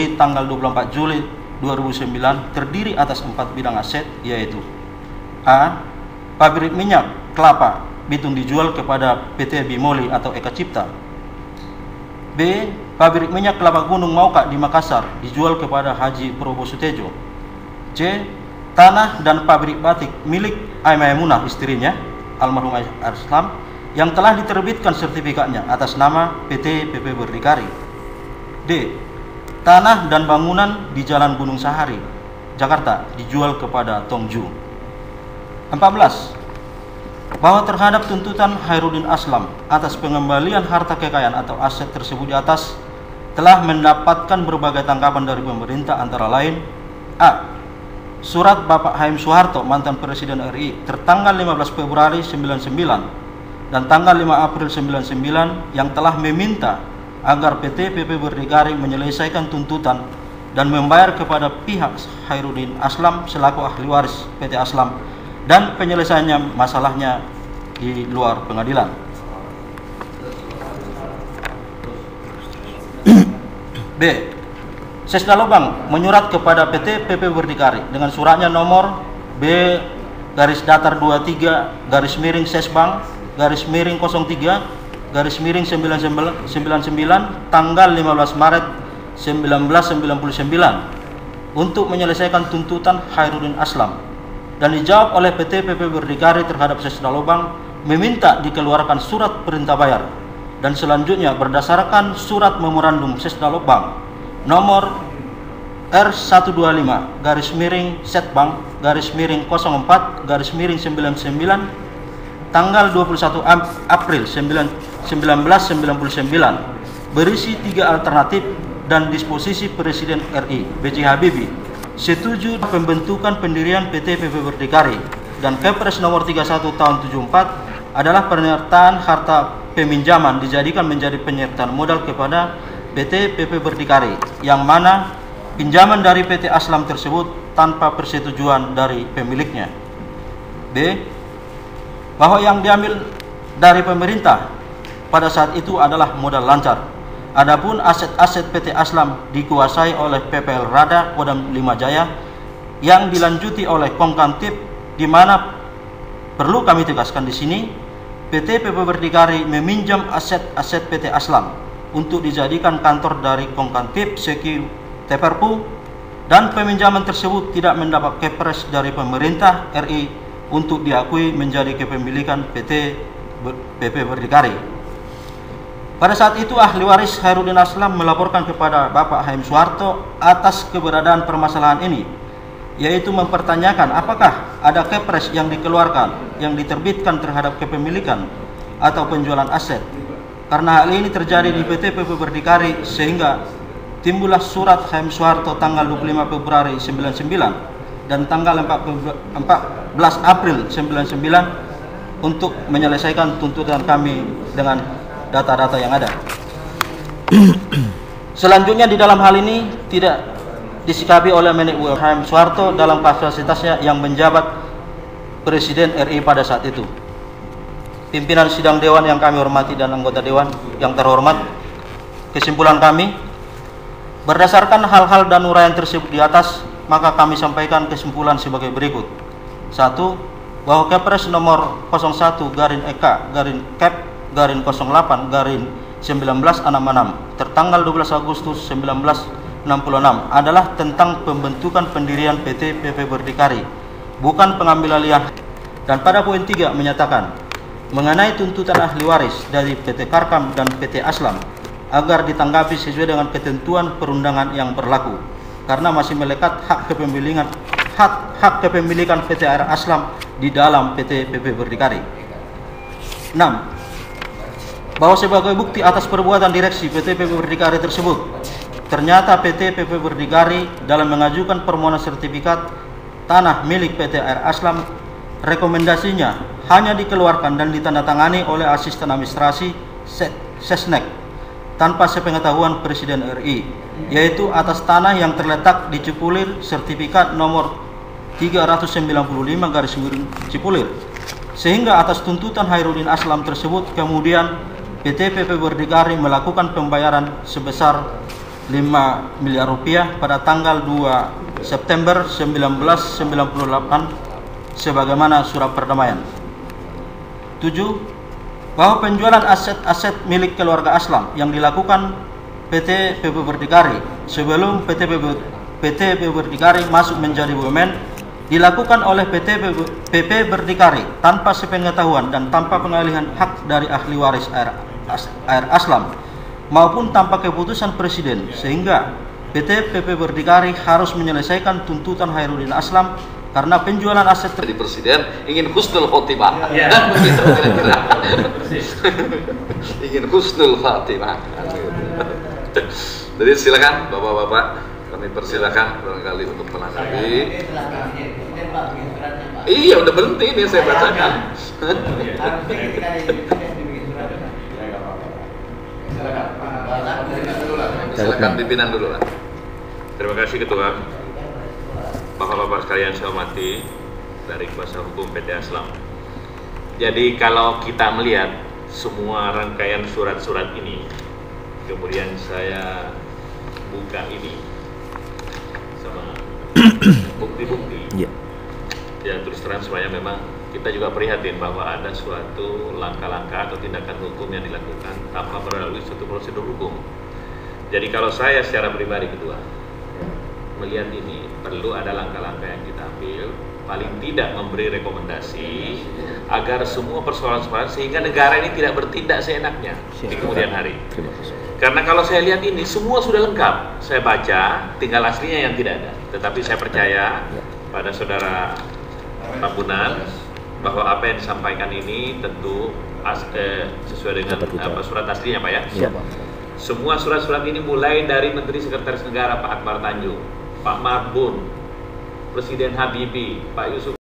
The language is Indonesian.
Juli tanggal 24 Juli 2009 terdiri atas 4 bidang aset, yaitu A. Pabrik minyak kelapa Bitung dijual kepada PT Bimoli atau Eka Cipta. B. Pabrik minyak kelapa Gunung Mauka di Makassar dijual kepada Haji Probo Sutejo. C. Tanah dan pabrik batik milik Maimunah istrinya almarhum Aslam yang telah diterbitkan sertifikatnya atas nama PT PP Berdikari. D. Tanah dan bangunan di Jalan Gunung Sahari, Jakarta dijual kepada Tongju. 14. Bahwa terhadap tuntutan Khairuddin Aslam atas pengembalian harta kekayaan atau aset tersebut di atas telah mendapatkan berbagai tanggapan dari pemerintah, antara lain: A. Surat Bapak Haim Soeharto, mantan Presiden RI, tertanggal 15 Februari 99 dan tanggal 5 April 99 yang telah meminta agar PT PP Berdikari menyelesaikan tuntutan dan membayar kepada pihak Khairuddin Aslam selaku ahli waris PT Aslam dan penyelesaiannya masalahnya di luar pengadilan. B. Sesda Lobang menyurat kepada PT PP Berdikari dengan suratnya nomor B garis datar 23 garis miring Sesbang garis miring 03 garis miring 99 tanggal 15 Maret 1999 untuk menyelesaikan tuntutan Khairuddin Aslam, dan dijawab oleh PT PP Berdikari terhadap Sesda Lobang meminta dikeluarkan surat perintah bayar, dan selanjutnya berdasarkan surat memorandum Sesda Lobang nomor R125 garis miring Setbang garis miring 04 garis miring 99 tanggal 21 April 1999 berisi 3 alternatif dan disposisi Presiden RI B.J. Habibie setuju pembentukan pendirian PT PP Berdikari, dan Kepres nomor 31 tahun 74 adalah penyertaan harta peminjaman dijadikan menjadi penyertaan modal kepada PT PP Berdikari, yang mana pinjaman dari PT Aslam tersebut tanpa persetujuan dari pemiliknya. B. Bahwa yang diambil dari pemerintah pada saat itu adalah modal lancar. Adapun aset-aset PT Aslam dikuasai oleh PPL Rada Kodam 5 Jaya yang dilanjuti oleh Kongkantip, di mana perlu kami tegaskan di sini PT PP Berdikari meminjam aset-aset PT Aslam untuk dijadikan kantor dari Kongkantip Seki Teperpu, dan peminjaman tersebut tidak mendapat kepres dari pemerintah RI untuk diakui menjadi kepemilikan PT PP Berdikari. Pada saat itu ahli waris Khairuddin Aslam melaporkan kepada Bapak Haim Soeharto atas keberadaan permasalahan ini, yaitu mempertanyakan apakah ada kepres yang dikeluarkan yang diterbitkan terhadap kepemilikan atau penjualan aset. Karena hal ini terjadi di PT PP Berdikari, sehingga timbullah surat Haim Soeharto tanggal 25 Februari 99 dan tanggal 14 April 99 untuk menyelesaikan tuntutan kami dengan data-data yang ada. Selanjutnya di dalam hal ini tidak disikapi oleh Menek Haim Soeharto dalam kapasitasnya yang menjabat Presiden RI pada saat itu. Pimpinan sidang dewan yang kami hormati dan anggota dewan yang terhormat, kesimpulan kami berdasarkan hal-hal dan uraian tersebut di atas, maka kami sampaikan kesimpulan sebagai berikut. 1. Bahwa Kepres nomor 01 garing EK garing Kep garing 08 garing 1966 tertanggal 12 Agustus 1966 adalah tentang pembentukan pendirian PT PP Berdikari, bukan pengambil alihan. Dan pada poin 3 menyatakan mengenai tuntutan ahli waris dari PT Karkam dan PT Aslam agar ditanggapi sesuai dengan ketentuan perundangan yang berlaku, karena masih melekat hak kepemilikan PT Air Aslam di dalam PT PP Berdikari. 6. Bahwa sebagai bukti atas perbuatan direksi PT PP Berdikari tersebut, ternyata PT PP Berdikari dalam mengajukan permohonan sertifikat tanah milik PT Air Aslam, rekomendasinya hanya dikeluarkan dan ditandatangani oleh asisten administrasi Sesnek tanpa sepengetahuan Presiden RI, yaitu atas tanah yang terletak di Cipulir, sertifikat nomor 395 garis miring Cipulir, sehingga atas tuntutan Khairuddin Aslam tersebut kemudian PT PP Berdikari melakukan pembayaran sebesar miliar rupiah pada tanggal 2 September 1998 sebagaimana surat perdamaian. 7. Bahwa penjualan aset-aset milik keluarga Aslam yang dilakukan PT PP Berdikari sebelum PT PP Berdikari masuk menjadi BUMN dilakukan oleh PT PP Berdikari tanpa sepengetahuan dan tanpa pengalihan hak dari ahli waris air Aslam maupun tanpa keputusan Presiden, sehingga PT PP Berdikari harus menyelesaikan tuntutan Khairuddin Aslam karena penjualan aset dari Presiden ingin husnul khotimah. Ya. Begitu kira-kira. Ingin husnul khotimah. Jadi silakan Bapak-bapak, kami persilakan barangkali untuk menanggapi. Iya, udah berhenti ini saya bacakan. Silakan pimpinan dulu lah. Terima kasih Ketua. Bapak-bapak sekalian saya hormati dari kuasa hukum PT Aslam. Jadi kalau kita melihat semua rangkaian surat-surat ini, kemudian saya buka ini sama bukti-bukti. Ya terus terang semuanya memang kita juga prihatin bahwa ada suatu langkah-langkah atau tindakan hukum yang dilakukan tanpa melalui suatu prosedur hukum. Jadi kalau saya secara pribadi Ketua melihat ini perlu ada langkah-langkah yang kita ambil, paling tidak memberi rekomendasi agar semua persoalan-persoalan sehingga negara ini tidak bertindak seenaknya di kemudian hari. Karena kalau saya lihat ini semua sudah lengkap, saya baca, tinggal aslinya yang tidak ada. Tetapi saya percaya pada saudara Tambunan bahwa apa yang disampaikan ini tentu sesuai dengan surat aslinya Pak ya. Semua surat-surat ini mulai dari Menteri Sekretaris Negara Pak Akbar Tanjung, Pak Marbun, Presiden Habibie, Pak Yusuf